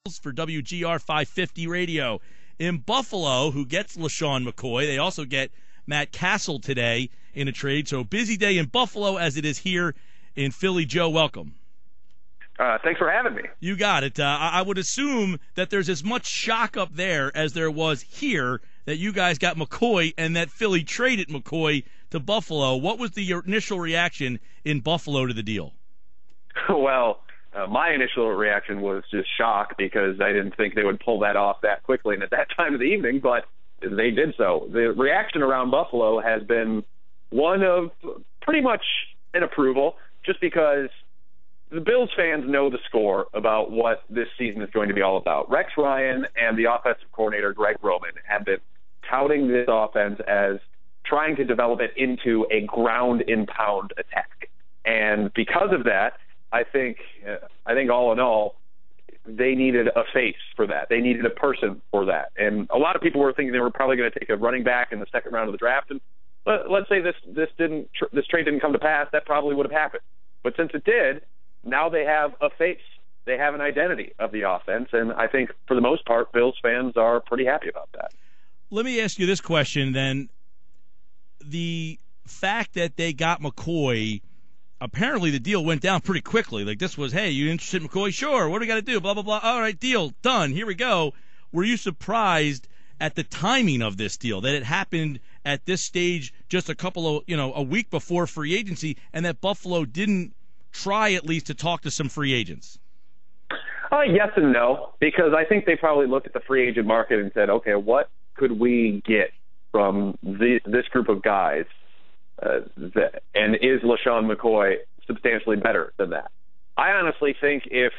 for WGR 550 Radio. In Buffalo, who gets LaShawn McCoy, they also get Matt Castle today in a trade. So busy day in Buffalo as it is here in Philly. Joe, welcome. Thanks for having me. You got it. I would assume that there's as much shock up there as there was here that you guys got McCoy and that Philly traded McCoy to Buffalo. What was the initial reaction in Buffalo to the deal? Well, my initial reaction was just shock because I didn't think they would pull that off that quickly and at that time of the evening, but they did so. The reaction around Buffalo has been one of pretty much an approval, just because the Bills fans know the score about what this season is going to be all about. Rex Ryan and the offensive coordinator, Greg Roman, have been touting this offense as trying to develop it into a ground-and-pound attack. And because of that, I think all in all, they needed a face for that. They needed a person for that. And a lot of people were thinking they were probably going to take a running back in the second round of the draft. And let's say this trade didn't come to pass, that probably would have happened. But since it did, now they have a face. They have an identity of the offense. And I think for the most part, Bills fans are pretty happy about that. Let me ask you this question then. The fact that they got McCoy, apparently the deal went down pretty quickly. Like this was, hey, you interested in McCoy? Sure. What do we got to do? Blah, blah, blah. All right, deal. Done. Here we go. Were you surprised at the timing of this deal, that it happened at this stage just a week before free agency, and that Buffalo didn't try at least to talk to some free agents? Yes and no, because I think they probably looked at the free agent market and said, okay, what could we get from this group of guys? And is LaShawn McCoy substantially better than that? I honestly think if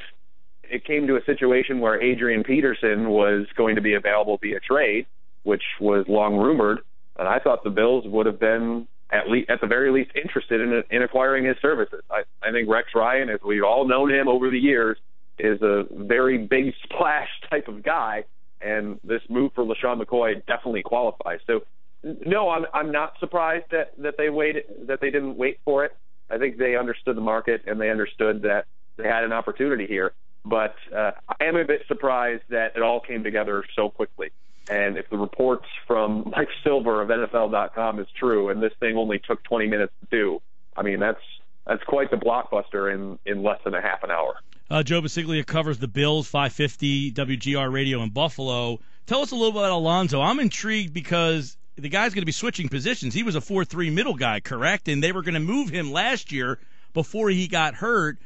it came to a situation where Adrian Peterson was going to be available via trade, which was long rumored, and I thought the Bills would have been at the very least interested in acquiring his services. I think Rex Ryan, as we've all known him over the years, is a very big splash type of guy, and this move for LaShawn McCoy definitely qualifies. So, no, I'm not surprised that they didn't wait for it. I think they understood the market and they understood that they had an opportunity here. But I am a bit surprised that it all came together so quickly. And if the reports from Mike Silver of NFL.com is true, and this thing only took 20 minutes to do, I mean that's quite the blockbuster in less than a half an hour. Joe Buscaglia covers the Bills, 550 WGR Radio in Buffalo. Tell us a little bit about Alonso. I'm intrigued because the guy's going to be switching positions. He was a 4-3 middle guy, correct? And they were going to move him last year before he got hurt.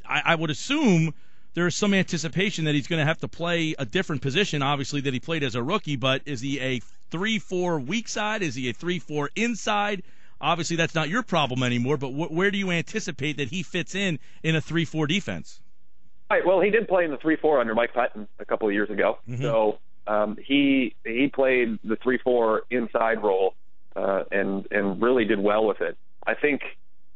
I would assume there's some anticipation that he's going to have to play a different position, obviously, that he played as a rookie. But is he a 3-4 weak side? Is he a 3-4 inside? Obviously, that's not your problem anymore, but where do you anticipate that he fits in a 3-4 defense? Right. Well, he did play in the 3-4 under Mike Patton a couple of years ago. Mm-hmm. So he played the 3-4 inside role and really did well with it. I think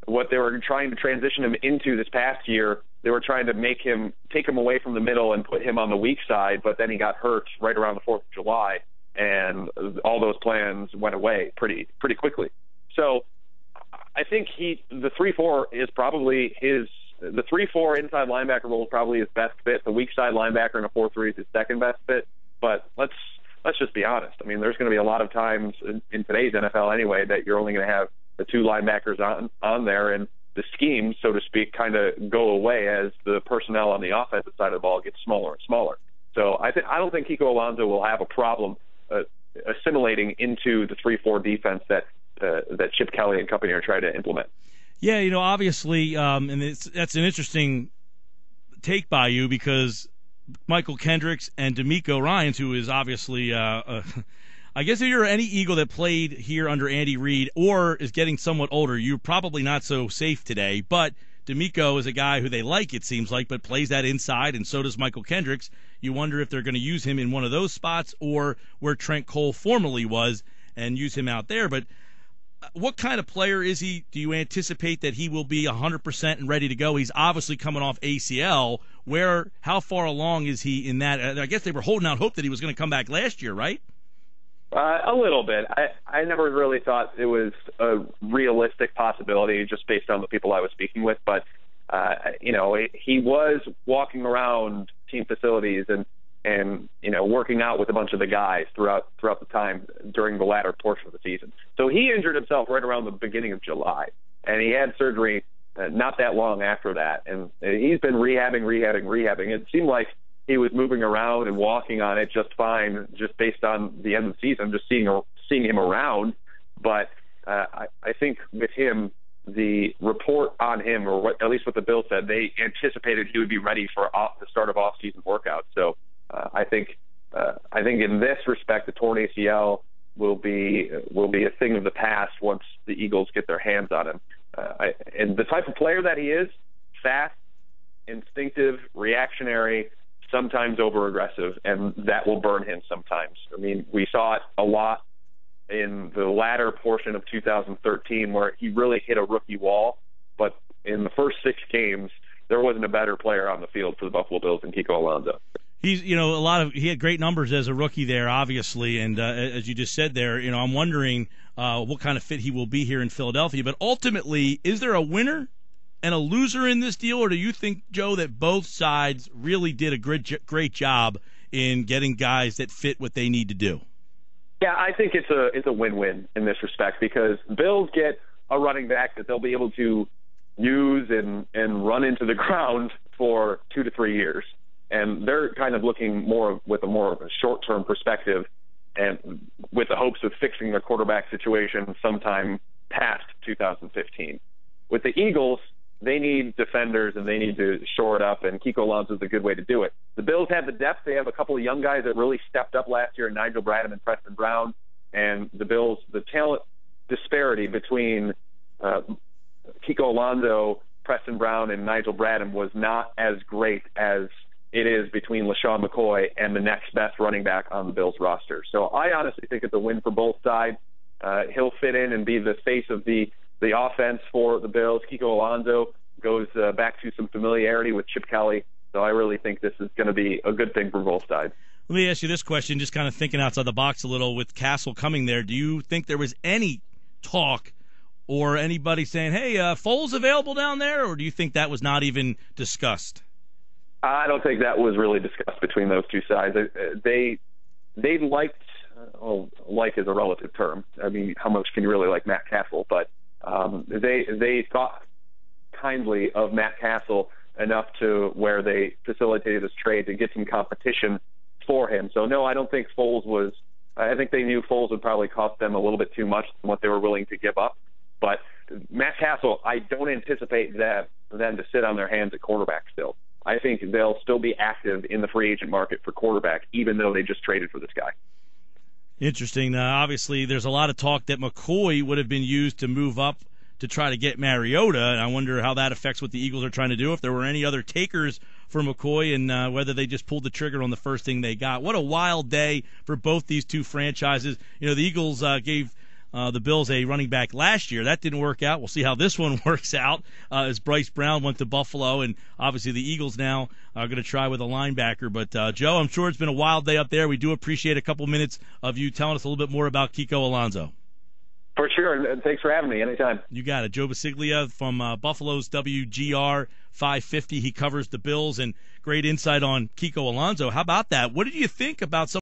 what they were trying to transition him into this past year, they were trying to take him away from the middle and put him on the weak side, but then he got hurt right around the 4th of July, and all those plans went away pretty quickly. So I think the 3-4 is probably the 3-4 inside linebacker role is probably his best fit. The weak side linebacker in a 4-3 is his second best fit. But let's just be honest. I mean, there's going to be a lot of times in today's NFL anyway that you're only going to have the two linebackers on there, and the scheme, so to speak, kind of go away as the personnel on the offensive side of the ball gets smaller and smaller. So I don't think Kiko Alonso will have a problem assimilating into the 3-4 defense that Chip Kelly and company are trying to implement. Yeah, obviously, and that's an interesting take by you because Michael Kendricks and D'Amico Ryans, who is obviously, I guess if you're any Eagle that played here under Andy Reid or is getting somewhat older, you're probably not so safe today. But D'Amico is a guy who they like, it seems like, but plays that inside, and so does Michael Kendricks. You wonder if they're going to use him in one of those spots or where Trent Cole formerly was and use him out there. But what kind of player is he? Do you anticipate that he will be 100% and ready to go? He's obviously coming off ACL. How far along is he in that? I guess they were holding out hope that he was going to come back last year, right? A little bit. I never really thought it was a realistic possibility just based on the people I was speaking with. But, he was walking around team facilities and working out with a bunch of the guys throughout the time during the latter portion of the season. So he injured himself right around the beginning of July, and he had surgery not that long after that. And he's been rehabbing. It seemed like he was moving around and walking on it just fine, just based on the end of the season, just seeing him around. But I think with him, the report on him, or at least what the Bills said, they anticipated he would be ready for the start of off-season workouts. So I think in this respect, the torn ACL will be a thing of the past once the Eagles get their hands on him. And the type of player that he is, fast, instinctive, reactionary, sometimes over-aggressive, and that will burn him sometimes. I mean, we saw it a lot in the latter portion of 2013 where he really hit a rookie wall, but in the first 6 games, there wasn't a better player on the field for the Buffalo Bills than Kiko Alonso. He's, he had great numbers as a rookie there, obviously, and as you just said there, I'm wondering what kind of fit he will be here in Philadelphia. But ultimately, is there a winner and a loser in this deal, or do you think, Joe, that both sides really did a great job in getting guys that fit what they need to do? Yeah, I think it's a win-win in this respect, because Bills get a running back that they'll be able to use and run into the ground for 2 to 3 years. And they're kind of looking with a more short-term perspective, and with the hopes of fixing their quarterback situation sometime past 2015. With the Eagles, they need defenders and they need to shore it up, and Kiko Alonso is a good way to do it. The Bills have the depth. They have a couple of young guys that really stepped up last year, Nigel Bradham and Preston Brown. And the Bills, the talent disparity between Kiko Alonso, Preston Brown, and Nigel Bradham was not as great as it is between LaShawn McCoy and the next best running back on the Bills roster. So I honestly think it's a win for both sides. He'll fit in and be the face of the offense for the Bills. Kiko Alonso goes back to some familiarity with Chip Kelly. So I really think this is going to be a good thing for both sides. Let me ask you this question, just kind of thinking outside the box a little with Castle coming there. Do you think there was any talk or anybody saying, hey, Foles available down there, or do you think that was not even discussed? I don't think that was really discussed between those two sides. They liked, like is a relative term. I mean, how much can you really like Matt Castle? But they thought kindly of Matt Castle enough to where they facilitated this trade to get some competition for him. So, no, I don't think Foles was – I think they knew Foles would probably cost them a little bit too much than what they were willing to give up. But Matt Castle, I don't anticipate them to sit on their hands at quarterback still. I think they'll still be active in the free agent market for quarterback, even though they just traded for this guy. Interesting. Obviously, there's a lot of talk that McCoy would have been used to move up to try to get Mariota, and I wonder how that affects what the Eagles are trying to do, if there were any other takers for McCoy, and whether they just pulled the trigger on the first thing they got. What a wild day for both these two franchises. The Eagles gave the Bills a running back last year. That didn't work out. We'll see how this one works out as Bryce Brown went to Buffalo, and obviously the Eagles now are going to try with a linebacker. But, Joe, I'm sure it's been a wild day up there. We do appreciate a couple minutes of you telling us a little bit more about Kiko Alonso. For sure, and thanks for having me anytime. You got it. Joe Buscaglia from Buffalo's WGR 550. He covers the Bills, and great insight on Kiko Alonso. How about that? What did you think about some